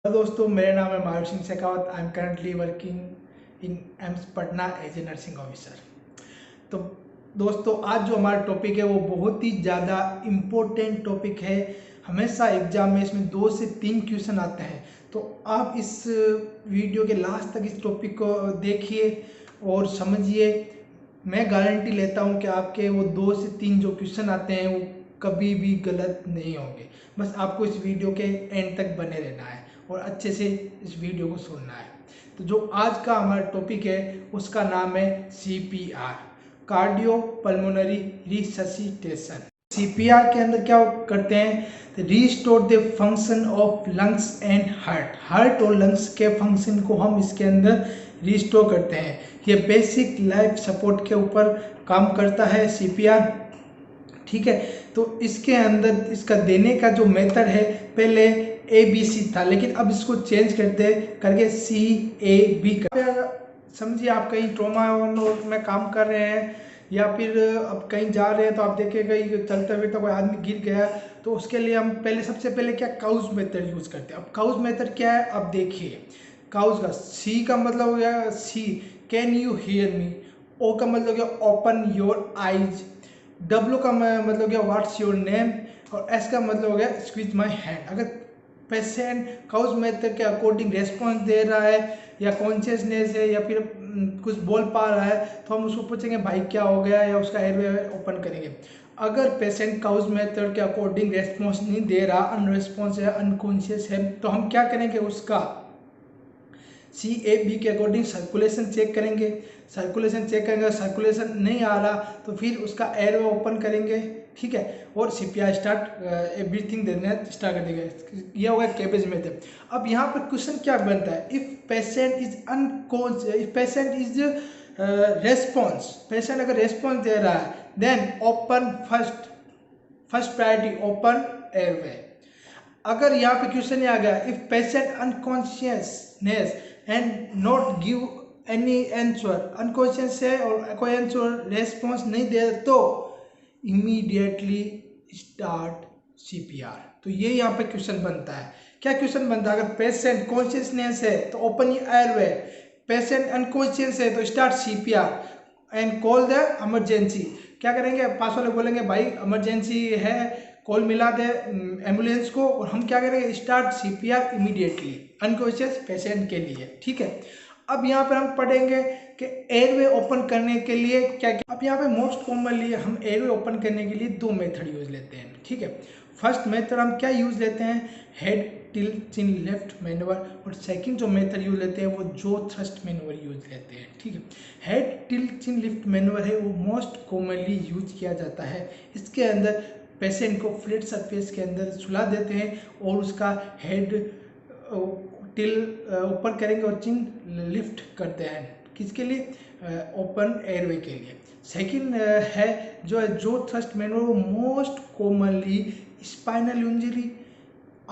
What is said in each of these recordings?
दोस्तों, मेरा नाम है Mahavir Singh Shekhawat. I am currently working in AIIMS Patna as a nursing officer. तो दोस्तों, आज जो हमारा टॉपिक है वो बहुत ही ज़्यादा इम्पोर्टेंट टॉपिक है। हमेशा एग्जाम में इसमें 2 से 3 क्वेश्चन आते हैं, तो आप इस वीडियो के लास्ट तक इस टॉपिक को देखिए और समझिए। मैं गारंटी लेता हूँ कि आपके वो 2 से 3 जो क्वेश्चन आते हैं वो कभी भी गलत नहीं होंगे। बस आपको इस वीडियो के एंड तक बने रहना है और अच्छे से इस वीडियो को सुनना है। तो जो आज का हमारा टॉपिक है उसका नाम है CPR, cardio pulmonary resuscitation. CPR के अंदर क्या करते हैं? Restore the function of lungs and heart और लंग्स के फंक्शन को हम इसके अंदर रिस्टोर करते हैं। ये बेसिक लाइफ सपोर्ट के ऊपर काम करता है CPR। ठीक है, तो इसके अंदर इसका देने का जो मेथड है, पहले ABC था, लेकिन अब इसको चेंज करके CAB कर। समझिए, आप कहीं ट्रॉमा में काम कर रहे हैं या फिर अब कहीं जा रहे हैं, तो आप देखेगा चलते फिरते कोई आदमी गिर गया, तो उसके लिए हम सबसे पहले क्या काउज मेथड यूज करते हैं। अब काउज मेथड क्या है, अब देखिए। काउज का C का मतलब हो गया C, can you hear me. O का मतलब हो गया ओपन योर आईज। W का मतलब हो गया व्हाट्स योर नेम। और S का मतलब हो गया स्क्वीज माई हैंड। अगर पेशेंट काउज मेथड के अकॉर्डिंग रेस्पॉन्स दे रहा है या कॉन्शियसनेस है या फिर कुछ बोल पा रहा है, तो हम उसको पूछेंगे भाई क्या हो गया, या उसका एयरवे ओपन करेंगे। अगर पेशेंट काउज मेथड के अकॉर्डिंग रेस्पॉन्स नहीं दे रहा, अनरेस्पॉन्स है, अनकॉन्शियस है, तो हम क्या करेंगे, उसका CAB के अकॉर्डिंग सर्कुलेशन चेक करेंगे। सर्कुलेशन नहीं आ रहा तो फिर उसका एयरवे ओपन करेंगे। ठीक है, और CPR स्टार्ट एवरीथिंग देना स्टार्ट कर देंगे। यह होगा केबेज मेथड। अब यहाँ पर क्वेश्चन क्या बनता है, if patient is unconscious, if patient is response, patient अगर रेस्पॉन्स दे रहा है, then open first priority open airway. अगर यहाँ पे क्वेश्चन आ गया, if patient unconsciousness and not give any answer, unconscious है और कोई आंसर रेस्पॉन्स नहीं दे, तो इमीडिएटली स्टार्ट CPR। तो ये यहाँ पे क्वेश्चन बनता है। क्या क्वेश्चन बनता है? अगर पेशेंट कॉन्शियसनेस है तो ओपन एयरवे, पेशेंट अनकॉन्शियस है तो start CPR and call the emergency. क्या करेंगे, पास वाले बोलेंगे भाई इमरजेंसी है, कॉल मिला दे एम्बुलेंस को, और हम क्या करेंगे, start CPR immediately unconscious patient के लिए। ठीक है, अब यहाँ पर हम पढ़ेंगे कि एयरवे ओपन करने के लिए क्या क्या। अब यहाँ पे मोस्ट कॉमनली हम एयरवे ओपन करने के लिए 2 मेथड यूज लेते हैं। ठीक है, फर्स्ट मेथड हम क्या यूज लेते हैं, हेड टिल्ट चिन लिफ्ट मैनूवर, और सेकंड जो मेथड यूज लेते हैं वो जो थ्रस्ट मैनूवर यूज लेते हैं। ठीक है, हेड टिल्ट चिन लिफ्ट मैनूवर है वो मोस्ट कॉमनली यूज किया जाता है। इसके अंदर पेशेंट को फ्लैट सरफेस के अंदर सुला देते हैं और उसका हेड टिल ऊपर करेंगे और चिन लिफ्ट करते हैं। किसके लिए? ओपन एयरवे के लिए। सेकंड है जो थ्रस्ट मैनूवर, वो most commonly spinal injury,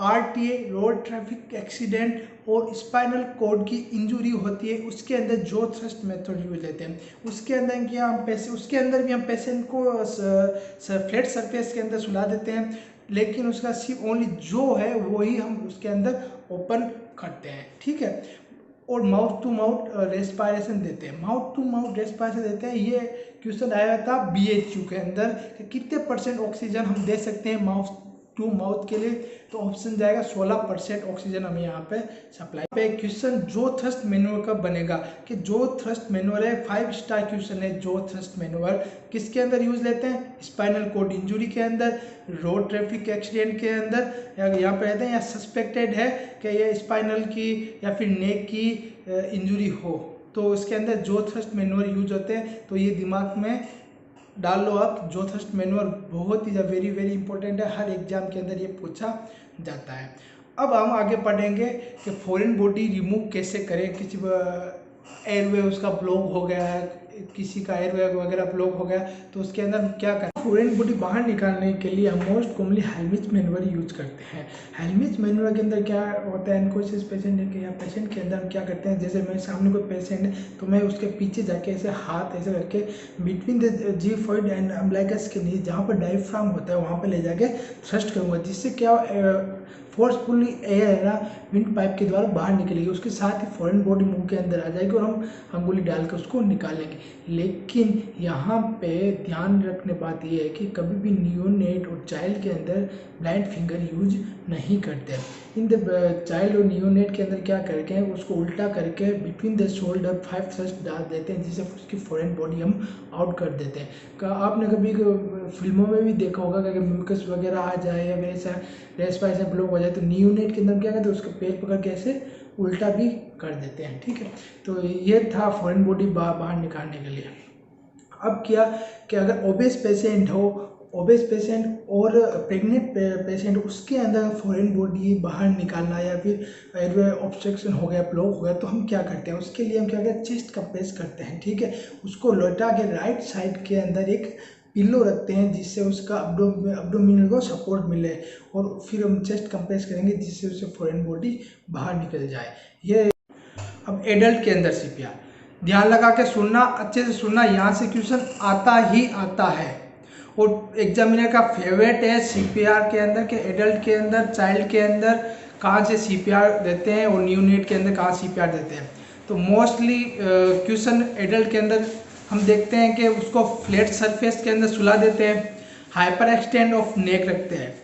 RTA road traffic accident और स्पाइनल कॉर्ड की इंजरी होती है, उसके अंदर जो थ्रस्ट मेथड यूज लेते हैं। उसके अंदर क्या हम उसके अंदर भी हम पेशेंट को फ्लैट सरफेस के अंदर सुला देते हैं, लेकिन उसका सिर्फ ओनली जो है वही हम उसके अंदर ओपन करते हैं। ठीक है, और माउथ टू माउथ रेस्पायरेशन देते हैं। माउथ टू माउथ रेस्पायरेशन देते हैं, ये क्वेश्चन आया था BHU के अंदर कि कितने % ऑक्सीजन हम दे सकते हैं माउथ टू माउथ के लिए, तो ऑप्शन जाएगा 16% ऑक्सीजन हम यहाँ पे सप्लाई पे। क्वेश्चन जो थ्रस्ट मैनूवर का बनेगा कि जो थ्रस्ट मैनूवर है, 5 स्टार क्वेश्चन है। जो थ्रस्ट मैनूवर किसके अंदर यूज लेते हैं? स्पाइनल कॉर्ड इंजुरी के अंदर, रोड ट्रैफिक एक्सीडेंट के अंदर, या यहाँ पे कहते हैं या सस्पेक्टेड है कि ये स्पाइनल की या फिर नेक की इंजुरी हो, तो इसके अंदर जो थ्रस्ट मैनूवर यूज होते हैं। तो ये दिमाग में डाल लो आप, जो थ्रस्ट मैनूवर बहुत ही वेरी वेरी इंपॉर्टेंट है, हर एग्जाम के अंदर ये पूछा जाता है। अब हम आगे पढ़ेंगे कि फॉरेन बॉडी रिमूव कैसे करें। किसी एयरवे उसका ब्लॉक हो गया है, किसी का एयरवे वगैरह ब्लॉक हो गया, तो उसके अंदर हम क्या करें, फॉरेन बॉडी बाहर निकालने के लिए हम मोस्ट कॉमनली हेलमिट मैनूवर यूज करते हैं। हेलमिट मैनूवर के अंदर क्या होता है, अनकॉन्शियस पेशेंट के या पेशेंट के अंदर हम क्या करते हैं, जैसे मेरे सामने कोई पेशेंट है तो मैं उसके पीछे जाके ऐसे हाथ ऐसे करके between the xiphoid and umbilicus के नीचे जहाँ पर डायफ्राम होता है वहाँ पर ले जाके थ्रस्ट करूँगा, जिससे क्या फोर्सफुली एयर है ना विंड पाइप के द्वारा बाहर निकलेगी, उसके साथ ही फॉरेन बॉडी मुंह के अंदर आ जाएगी और हम अंगुली डाल के उसको निकालेंगे। लेकिन यहाँ पे ध्यान रखने बात यह है कि कभी भी नियोनेट और चाइल्ड के अंदर ब्लाइंड फिंगर यूज नहीं करते। इन द चाइल्ड और नियोनेट के अंदर क्या करके उसको उल्टा करके बिटवीन द शोल्डर 5 थ्रस्ट डाल देते हैं, जिससे उसकी फॉरेन बॉडी हम आउट कर देते हैं। आपने कभी फिल्मों में भी देखा होगा कि अगर म्यूकस वगैरह आ जाए या वैसा रेस्पायरेशन ब्लॉक हो जाए तो नियोनेट के अंदर क्या करते हैं, उसका पेट पकड़ के ऐसे उल्टा भी कर देते हैं। ठीक है, तो ये था फॉरेन बॉडी बाहर निकालने के लिए। अब क्या कि अगर ओबेस पेशेंट हो, ओबेस पेशेंट और प्रेग्नेंट पेशेंट, उसके अंदर फॉरेन बॉडी बाहर निकालना या फिर एयरवे ऑब्स्ट्रक्शन हो गया, ब्लॉक हो गया, तो हम क्या करते हैं, उसके लिए हम क्या करते हैं, चेस्ट कंप्रेस करते हैं। ठीक है, उसको लौटा के राइट साइड के अंदर एक पिल्लो रखते हैं जिससे उसका अब्डोमिनल को सपोर्ट मिले, और फिर हम चेस्ट कंप्रेस करेंगे जिससे उससे फॉरेन बॉडी बाहर निकल जाए। ये अब एडल्ट के अंदर सीपीआर ध्यान लगा के सुनना, अच्छे से सुनना, यहाँ से क्वेश्चन आता ही आता है और एग्जामिनर का फेवरेट है सीपीआर के अंदर के एडल्ट के अंदर, चाइल्ड के अंदर कहाँ से सीपीआर देते हैं और न्यूनेट के अंदर कहाँ सीपीआर देते हैं। तो मोस्टली क्वेश्चन एडल्ट के अंदर हम देखते हैं कि उसको फ्लैट सरफेस के अंदर सुला देते हैं, हाइपर एक्सटेंड ऑफ नेक रखते हैं।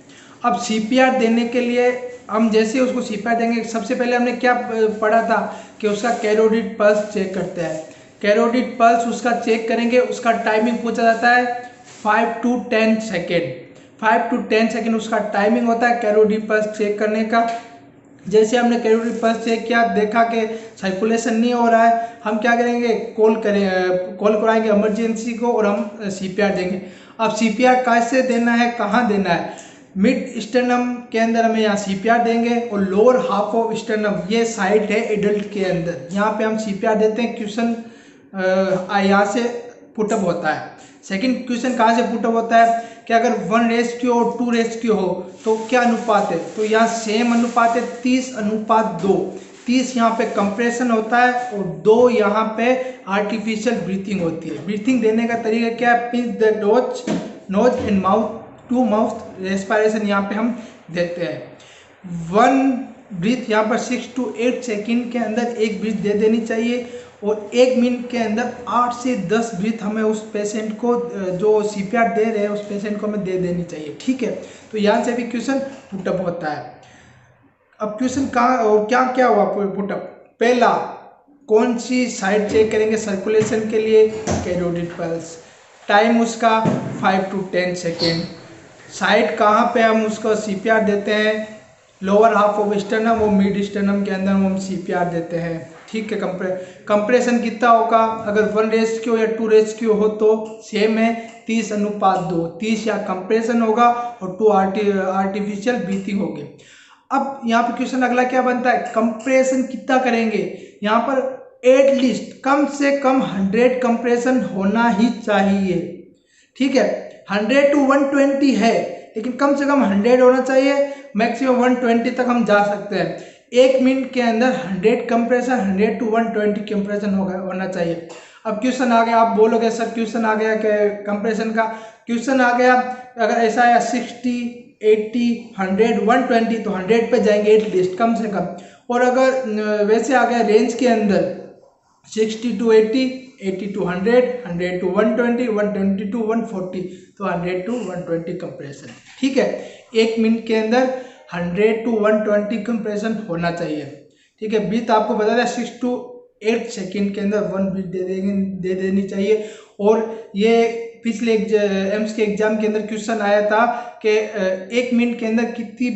अब सीपीआर देने के लिए हम जैसे उसको सीपीआर देंगे, सबसे पहले हमने क्या पढ़ा था कि उसका कैरोटिड पल्स चेक करते हैं। कैरोटिड पल्स उसका चेक करेंगे, उसका टाइमिंग पूछा जाता है 5 to 10 सेकेंड, 5 to 10 सेकेंड उसका टाइमिंग होता है कैरोटिड पल्स चेक करने का। जैसे हमने कैरोटिड पल्स चेक किया, देखा कि सर्कुलेशन नहीं हो रहा है, हम क्या करेंगे, कॉल कराएंगे इमरजेंसी को और हम सीपीआर देंगे। अब सीपीआर कैसे देना है, कहाँ देना है, मिड स्टर्नम के अंदर हमें यहाँ सीपीआर देंगे और लोअर हाफ ऑफ स्टर्नम, ये साइड है एडल्ट के अंदर, यहाँ पे हम सीपीआर देते हैं। क्वेश्चन यहाँ से पुटअप होता है। सेकंड क्वेश्चन कहाँ से पुटअप होता है कि अगर 1:2 और 2:2 हो तो क्या अनुपात है, तो यहाँ सेम अनुपात है 30:2। 30 यहाँ पे कंप्रेशन होता है और 2 यहाँ पे आर्टिफिशियल ब्रीथिंग होती है। ब्रीथिंग देने का तरीका क्या है, pinch the nose and mouth to mouth respiration यहाँ पे हम देते हैं। 1 ब्रीथ यहाँ पर 6 to 8 सेकेंड के अंदर एक ब्रीथ दे देनी चाहिए और 1 मिनट के अंदर 8 से 10 ब्रीथ हमें उस पेशेंट को, जो सीपीआर दे रहे हैं उस पेशेंट को हमें दे देनी चाहिए। ठीक है, तो यहाँ से भी क्वेश्चन पुटअप होता है। अब क्वेश्चन कहाँ और क्या क्या हुआ पुटअप, पहला कौन सी साइड चेक करेंगे सर्कुलेशन के लिए, कैरोटिड पल्स, टाइम उसका 5 to 10 सेकेंड, साइड कहाँ पे हम उसको सीपीआर देते हैं, लोअर हाफ ऑफ स्टर्नम और मिड स्टर्नम के अंदर हम सीपीआर देते हैं। ठीक है, कंप्रेशन कितना होगा, अगर 1:2 या 2:2 हो तो सेम है 30:2, 30 या कंप्रेशन होगा और 2 आर्टिफिशियल ब्रीथिंग होगी। अब यहाँ पर क्वेश्चन अगला क्या बनता है, कंप्रेशन कितना करेंगे, यहाँ पर एटलीस्ट कम से कम 100 कंप्रेशन होना ही चाहिए। ठीक है, 100 to 120 है लेकिन कम से कम 100 होना चाहिए, मैक्सिमम 120 तक हम जा सकते हैं। 1 मिनट के अंदर 100 कंप्रेशन, 100 to 120 कंप्रेशन होना चाहिए। अब क्वेश्चन आ गया, आप बोलोगे सर क्वेश्चन आ गया कि कंप्रेशन का क्वेश्चन आ गया, अगर ऐसा है 60, 80, 100, 120 तो 100 पे जाएंगे एटलीस्ट कम से कम, और अगर वैसे आ गया रेंज के अंदर 60 to 80, 80 to 100, 100 to 120, 120 to 140, तो 100 to 120 कंप्रेशन। ठीक है, 1 मिनट के अंदर 100 to 120 कंप्रेशन होना चाहिए। ठीक है, ब्रीथ आपको बता दें 6 to 8 सेकेंड के अंदर 1 ब्रीथ दे देनी चाहिए। और ये पिछले एम्स के एग्जाम के अंदर क्वेश्चन आया था कि 1 मिनट के अंदर कितनी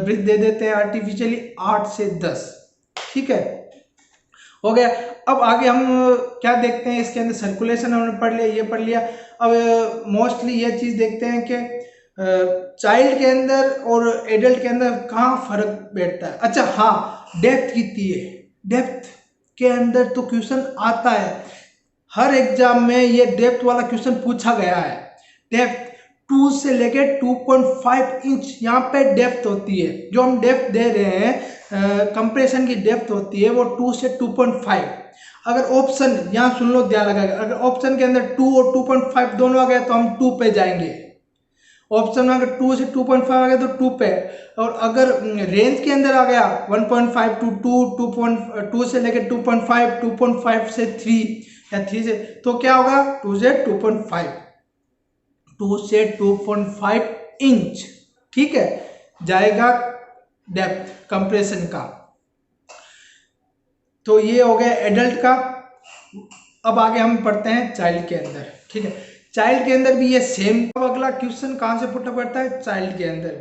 ब्रीथ दे देते हैं आर्टिफिशियली, 8 से 10। ठीक है, हो गया। अब आगे हम क्या देखते हैं, इसके अंदर सर्कुलेशन हमने पढ़ लिया, ये पढ़ लिया। अब मोस्टली ये चीज़ देखते हैं कि चाइल्ड के अंदर और एडल्ट के अंदर कहाँ फर्क बैठता है। अच्छा हाँ, डेप्थ कितनी है, डेप्थ के अंदर तो क्वेश्चन आता है, हर एग्जाम में ये डेप्थ वाला क्वेश्चन पूछा गया है। डेप्थ 2 से लेके 2.5 इंच यहाँ पे डेप्थ होती है, जो हम डेप्थ दे रहे हैं कंप्रेशन की डेप्थ होती है वो 2 से 2.5। अगर ऑप्शन यहाँ सुन लो, ध्यान लगाएगा, अगर ऑप्शन के अंदर 2 और 2.5 दोनों आ गए तो हम 2 पे जाएंगे, ऑप्शन में अगर 2 से 2.5 आ गया तो 2 पे, और अगर रेंज के अंदर आ गया 1.5 टू 2 से लेकर 2.5, 2.5 से 3 या 3 से, तो क्या होगा 2 से 2.5, 2 से 2.5 इंच, ठीक है, जाएगा डेप्थ कंप्रेशन का। तो ये हो गया एडल्ट का। अब आगे हम पढ़ते हैं चाइल्ड के अंदर, ठीक है। चाइल्ड के अंदर भी ये सेम। अब अगला क्वेश्चन कहाँ से पुट पड़ता है, चाइल्ड के अंदर।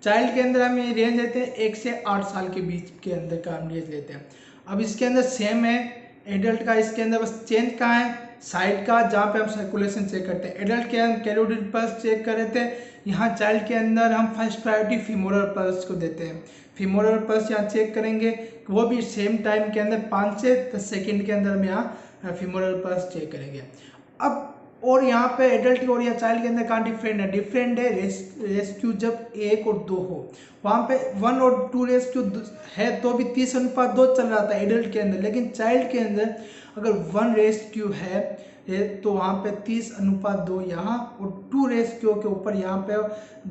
चाइल्ड के अंदर हम ये रेंज लेते हैं 1 से 8 साल के बीच के अंदर का हम रेंज लेते हैं। अब इसके अंदर सेम है एडल्ट का, इसके अंदर बस चेंज कहाँ है, साइड का, जहाँ पे हम सर्कुलेशन चेक करते हैं। एडल्ट के हम कैरोटिड पल्स चेक कर रहे थे, यहाँ चाइल्ड के अंदर हम फर्स्ट प्रायोरिटी फीमोरल पल्स को देते हैं। फीमोरल पल्स यहाँ चेक करेंगे, वो भी सेम टाइम के अंदर 5 से 10 सेकेंड के अंदर हम यहाँ फीमोरल पल्स चेक करेंगे। अब और यहाँ पे एडल्ट और या चाइल्ड के अंदर कहाँ डिफरेंट है रेस्क्यू जब 1 और 2 हो, वहाँ पे 1 और 2 रेस्क्यू है तो भी 30:2 चल रहा था एडल्ट के अंदर, लेकिन चाइल्ड के अंदर अगर 1 रेस्क्यू है तो वहाँ पे 30:2 यहाँ, और 2 रेस्क्यू के ऊपर यहाँ पे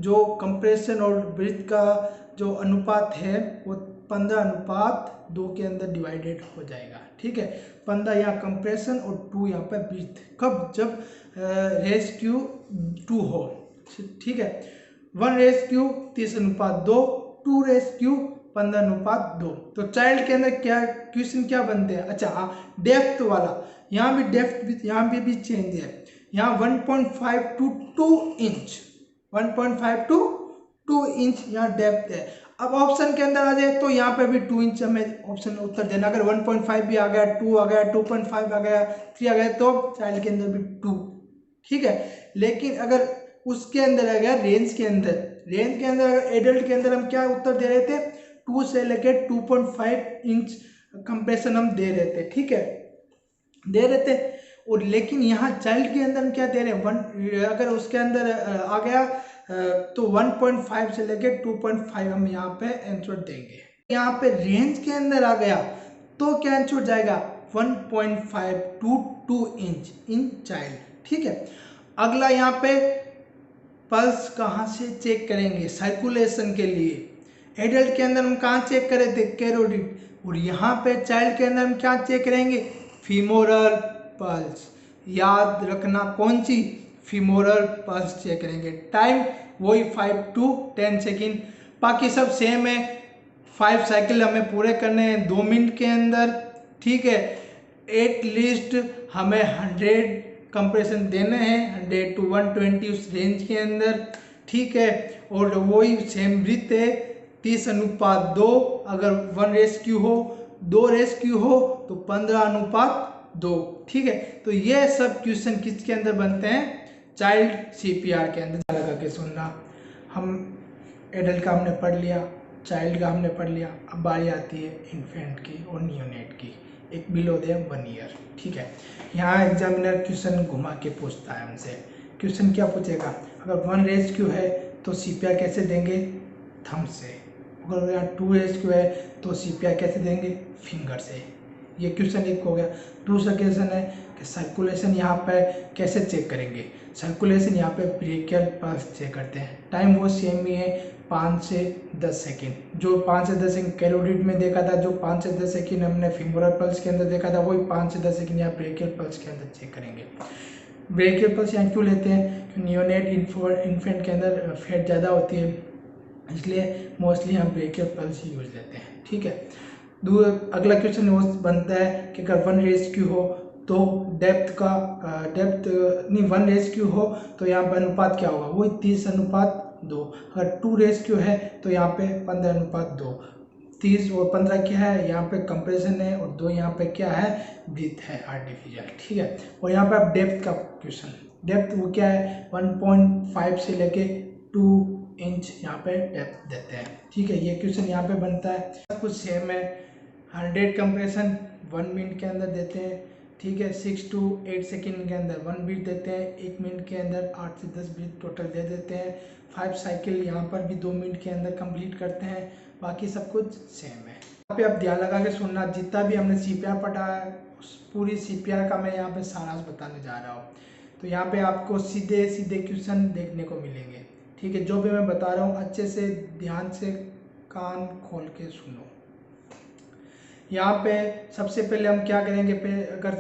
जो कंप्रेशन और ब्रीथ का जो अनुपात है वो 15:2 के अंदर डिवाइडेड हो जाएगा, ठीक है। 15 यहाँ कंप्रेशन और 2 यहाँ पे ब्रीथ, कब, जब रेस्क्यू 2 हो, ठीक है। 1 रेस्क्यू 30:2, 2 रेस्क्यू 15:2। तो चाइल्ड के अंदर क्या क्वेश्चन क्या बनते हैं, अच्छा हाँ, डेप्थ वाला, यहाँ भी डेप्थ यहाँ भी चेंज है, यहाँ 1.5 टू 2 इंच, 1.5 टू 2 इंच यहाँ डेप्थ है। अब ऑप्शन के अंदर आ जाए तो यहाँ पे भी 2 इंच हमें ऑप्शन उत्तर देना, अगर 1.5 भी आ गया, 2 आ गया, 2.5 आ गया, 3 आ गया, तो चाइल्ड के अंदर भी 2, ठीक है। लेकिन अगर उसके अंदर आ गया रेंज के अंदर अगर एडल्ट के अंदर हम क्या उत्तर दे रहे थे, 2 से लेकर 2.5 इंच कंप्रेशन हम दे रहे थे, ठीक है, दे रहे थे। और लेकिन यहाँ चाइल्ड के अंदर हम क्या दे रहे हैं, अगर उसके अंदर आ गया तो 1.5 से लेकर 2.5 हम यहाँ पे आंसर देंगे। यहाँ पे रेंज के अंदर आ गया तो क्या आंसर जाएगा 1.5 टू 2 इंच इन चाइल्ड, ठीक है। अगला यहाँ पे पल्स कहाँ से चेक करेंगे, सर्कुलेशन के लिए एडल्ट के अंदर हम कहाँ चेक करे थे, कैरोटिड, और यहाँ पे चाइल्ड के अंदर हम क्या चेक करेंगे, फीमोरल पल्स। याद रखना कौन सी, फीमोरल पल्स चेक करेंगे। टाइम वही 5 टू 10 सेकेंड, बाकी सब सेम है। 5 साइकिल हमें पूरे करने हैं 2 मिनट के अंदर, ठीक है। एटलीस्ट हमें 100 कंप्रेशन देने हैं, 100 टू 120 उस रेंज के अंदर, ठीक है। और वही सेम ब्रीथ है 30:2, अगर 1 रेस्क्यू हो, 2 रेस्क्यू हो तो 15:2, ठीक है। तो ये सब क्वेश्चन किसके अंदर बनते हैं, चाइल्ड सीपीआर के अंदर। लगा के सुनना, हम एडल्ट का हमने पढ़ लिया, चाइल्ड का हमने पढ़ लिया, अब बारी आती है इन्फेंट की और नियोनेट की, एक बिलो दे 1 ईयर, ठीक है। यहाँ एग्जामिनर क्वेश्चन घुमा के पूछता है हमसे, क्वेश्चन क्या पूछेगा, अगर 1 रेस्क्यू है तो सीपीआर कैसे देंगे, थंब से। अगर यहाँ 2 रेस्क्यू है तो सीपीआर कैसे देंगे, फिंगर से। ये क्वेश्चन एक हो गया। दूसरा क्वेश्चन है कि सर्कुलेशन यहाँ पे कैसे चेक करेंगे, सर्कुलेशन यहाँ पे ब्रेकियल पल्स चेक करते हैं। टाइम वो सेम ही है 5 से 10 सेकेंड, जो 5 से 10 सेकेंड कैरोटिड में देखा था, जो 5 से 10 सेकेंड हमने फीमोरल पल्स के अंदर देखा था, वही 5 से 10 सेकेंड यहाँ ब्रेकियल पल्स के अंदर चेक करेंगे। ब्रेकियल पल्स यहाँ क्यों लेते हैं, नियोनेट इन्फेंट के अंदर फैट ज़्यादा होती है, इसलिए मोस्टली हम ब्रेकियल पल्स ही यूज लेते हैं, ठीक है। अगला क्वेश्चन वो बनता है कि अगर 1 रेस्क्यू हो तो डेप्थ नहीं 1 रेस्क्यू हो तो यहाँ पर अनुपात क्या होगा, वही 30:2। अगर 2 रेस्क्यू है तो यहाँ पे 15:2। 30 और 15 क्या है, यहाँ पे कंप्रेशन है, और 2 यहाँ पे क्या है, ब्रीथ है, आर्टिफिशियल, ठीक है। और यहाँ पे आप डेप्थ का क्वेश्चन, डेप्थ वो क्या है 1.5 से लेके 2 इंच यहाँ पे डेप्थ देते हैं, ठीक है। ये क्वेश्चन यहाँ पे बनता है, सब कुछ सेम है। 100 कंप्रेशन 1 मिनट के अंदर देते हैं, ठीक है। 6 टू 8 सेकेंड के अंदर 1 ब्रीथ देते हैं, 1 मिनट के अंदर 8 से 10 ब्रीथ टोटल दे देते हैं। 5 साइकिल यहाँ पर भी 2 मिनट के अंदर कंप्लीट करते हैं, बाकी सब कुछ सेम है। यहाँ पे आप ध्यान लगा के सुनना, जितना भी हमने सीपीआर पढ़ा है उस पूरी सीपीआर का मैं यहाँ पे सारांश बताने जा रहा हूँ। तो यहाँ पे आपको सीधे सीधे क्वेश्चन देखने को मिलेंगे, ठीक है, जो भी मैं बता रहा हूँ अच्छे से ध्यान से कान खोल के सुनो। यहाँ पे सबसे पहले हम क्या करेंगे, अगर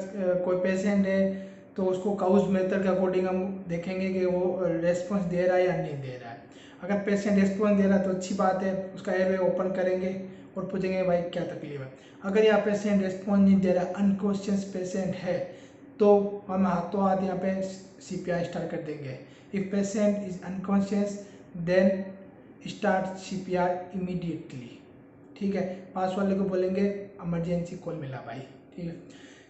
कोई पेशेंट है तो उसको काउज मेथड के अकॉर्डिंग हम देखेंगे कि वो रेस्पॉन्स दे रहा है या नहीं दे रहा है। अगर पेशेंट रेस्पॉन्स दे रहा है तो अच्छी बात है, उसका एयरवे ओपन करेंगे और पूछेंगे भाई क्या तकलीफ है। अगर यहाँ पेशेंट रेस्पॉन्स नहीं दे रहा, अनकॉन्शियस पेशेंट है, तो हम हाथों हाथ यहाँ पे CPR स्टार्ट कर देंगे। If patient is unconscious then start CPR immediately. ठीक है, पास वाले को बोलेंगे इमरजेंसी कॉल मिला भाई। ठीक है,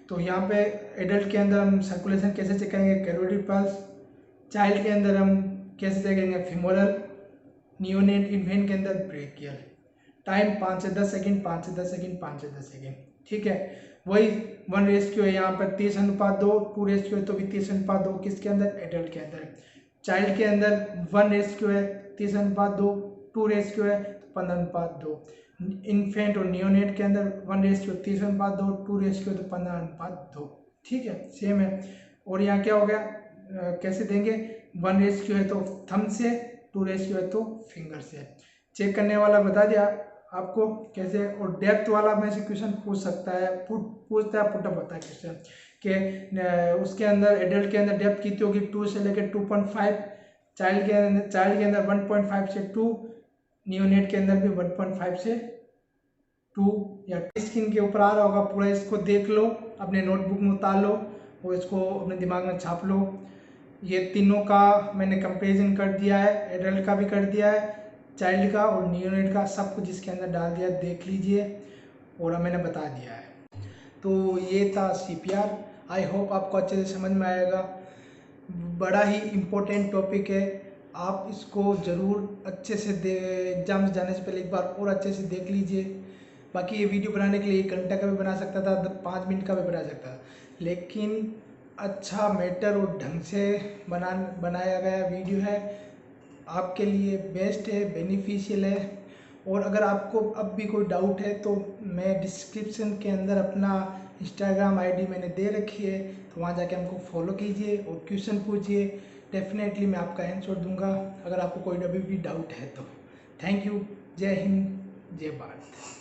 तो यहाँ पे एडल्ट के अंदर हम सर्कुलेशन कैसे चेक करेंगे, कैरोटिड पल्स। चाइल्ड के अंदर हम कैसे चेक करेंगे, फीमोरल। नियोनेट इन्फेंट के अंदर ब्रेकियल। टाइम 5 से 10 सेकंड, 5 से 10 सेकंड, 5 से 10 सेकंड। ठीक है, वही 1:2 है यहाँ पर, 30:2, 2:2 है तो भी 30:2 किसके अंदर, एडल्ट के अंदर। चाइल्ड के अंदर 1:2 है, 30:2, 2:2 है तो 15:2। इन्फेंट और नियोनेट के अंदर 1:30, 30:2, 2:2 तो 15:2। ठीक है, सेम है। और यहाँ क्या हो गया, कैसे देंगे, 1:2 है तो थंब से, 2:2 है तो फिंगर से। चेक करने वाला बता दिया आपको कैसे। और डेप्थ वाला में से क्वेश्चन पूछ सकता है, पूछता है, पुटअप होता है क्वेश्चन कि उसके अंदर एडल्ट के अंदर डेप्थ कितनी होगी, 2 से लेकर 2.5। चाइल्ड के अंदर 1.5 से 2। नियोनेट के अंदर भी 1.5 से 2। या स्क्रीन के ऊपर आ रहा होगा पूरा, इसको देख लो, अपने नोटबुक में उतार लो और इसको अपने दिमाग में छाप लो। ये तीनों का मैंने कंपैरिजन कर दिया है, एडल्ट का भी कर दिया है, चाइल्ड का और नियोनेट का, सब कुछ इसके अंदर डाल दिया, देख लीजिए और मैंने बता दिया है। तो ये था CPR। आई होप आपको अच्छे से समझ में आएगा। बड़ा ही इम्पोर्टेंट टॉपिक है, आप इसको ज़रूर अच्छे से एग्जाम्स जाने से पहले एक बार और अच्छे से देख लीजिए। बाकी ये वीडियो बनाने के लिए 1 घंटा का भी बना सकता था, 5 मिनट का भी बना सकता था, लेकिन अच्छा मैटर और ढंग से बनाया गया वीडियो है, आपके लिए बेस्ट है, बेनिफिशियल है। और अगर आपको अब भी कोई डाउट है तो मैं डिस्क्रिप्शन के अंदर अपना इंस्टाग्राम ID मैंने दे रखी है, तो वहाँ जाके हमको फॉलो कीजिए और क्वेश्चन पूछिए, डेफिनेटली मैं आपका आंसर दूंगा अगर आपको कोई अभी भी डाउट है तो। थैंक यू, जय हिंद, जय भारत।